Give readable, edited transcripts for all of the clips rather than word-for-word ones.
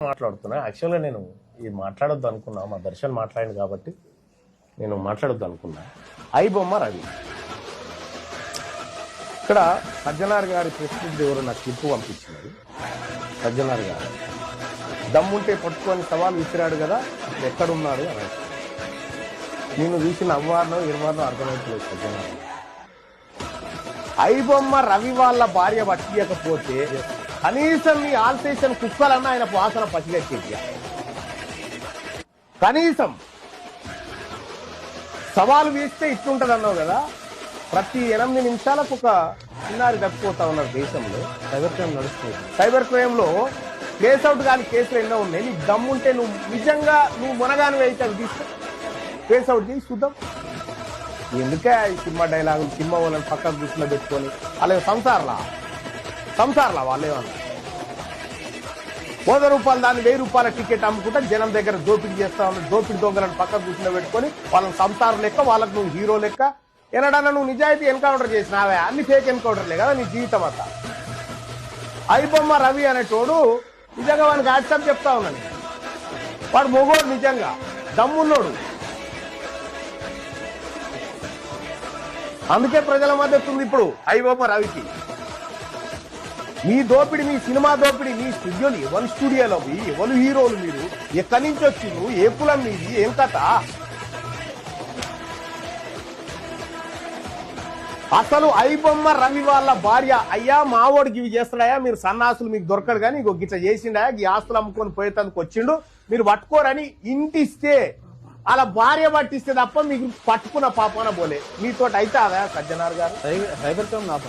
మాట్లాడుతున్నా. యాక్చువల్గా నేను ఇది మాట్లాడొద్దు అనుకున్నా, మా దర్శన్ మాట్లాడింది కాబట్టి నేను మాట్లాడొద్దు అనుకున్నా. ఐబొమ్మ రవి ఇక్కడ సజ్జనార్ గారి ప్రెసిడెంట్ ఎవరు నాకు క్లిప్పు పంపించినది. సజ్జనార్ గారు దమ్ముంటే పట్టుకొని సవాల్ విసిరాడు కదా, ఎక్కడున్నాడు అని. నేను చూసిన అవ్వారనో ఇరవారనో అర్థమైపోలేదు. సజ్జనార్ ఐబొమ్మ రవి వాళ్ళ భార్య పట్టియకపోతే కనీసం ఈ ఆల్సేషన్ కుక్కలన్నా ఆయన వాసన పసిగట్టేది. కనీసం సవాలు వేస్తే ఇట్లుంటది అన్నావు కదా. ప్రతి 8 నిమిషాలకు ఒక చిన్నారి తప్పిపోతా ఉన్నారు దేశంలో. సైబర్ క్రైమ్ నడుస్తుంది. సైబర్ క్రైమ్ లో కేసు అవుట్ కాని కేసులు ఎన్నో ఉన్నాయి. నీకు దమ్ముంటే నువ్వు నిజంగా మునగాని అయితే అది తీసుకో, కేసు అవుట్ చేసి చూద్దాం. ఎందుకే ఈ సినిమా డైలాగులు, సినిమా వాళ్ళని పక్కకు దృష్టిలో పెట్టుకొని అలాగే సంసార్లా వాళ్ళేమన్నా 100 రూపాయలు దాన్ని 1000 రూపాయల టికెట్ అమ్ముకుంటా జనం దగ్గర దోపిడీ చేస్తా ఉన్నారు. దోపిడీ దొంగలను పక్కకు దృష్టిలో పెట్టుకొని వాళ్ళని సంసారం లెక్క, వాళ్ళకు నువ్వు హీరో లెక్క. ఎనడన్నా నువ్వు నిజాయితీ ఎన్కౌంటర్ చేసినావే, అన్ని ఫేక్ ఎన్కౌంటర్లే కదా నీ జీవితం అంతా. ఐబొమ్మ రవి అనేటోడు నిజంగా వానికి యాక్సెప్ట్ చెప్తా ఉన్నాను. వాడు మొగోడు, నిజంగా దమ్మున్నోడు. అందుకే ప్రజల మద్దతు ఉంది ఇప్పుడు ఐబొమ్మ రవికి. మీ దోపిడి, మీ సినిమా దోపిడి, మీ స్టూడియోలు ఎవరు స్టూడియోలో ఎవరు హీరోలు, మీరు ఎక్కడి నుంచి వచ్చిండ్రు, ఏ కులం మీది, ఏం కథ? అసలు ఐబొమ్మ రవి వాళ్ళ భార్య అయ్యా మావోడికి ఇవి చేస్తాడయా, మీరు సన్నాసులు మీకు దొరకడు కానీ ఇంకో గిట్ల చేసిండయా, ఈ ఆస్తులు అమ్ముకొని పోయేందుకు వచ్చిండు, మీరు పట్టుకోరని ఇంటిస్తే అలా భార్య పట్టిస్తే తప్ప మీకు పట్టుకున్న పాపాన పోలే. మీతో అయితే అదా సజ్జనార్ గారు? సైబర్ క్రైమ్ నాప,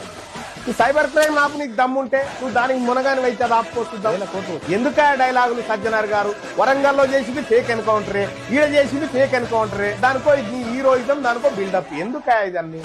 ఈ సైబర్ క్రైమ్ నాకు నీకు దమ్ముంటే నువ్వు దానికి మునగాని అయితే అది ఆపుకోవచ్చు. ఎందుక డైలాగులు సజ్జనార్ గారు? వరంగల్లో చేసింది ఫేక్ ఎన్కౌంటరే, ఈడ చేసింది ఫేక్ ఎన్కౌంటరే, దానికో నీ హీరోయిజం, దానికో బిల్డప్. ఎందుక ఇదన్నీ?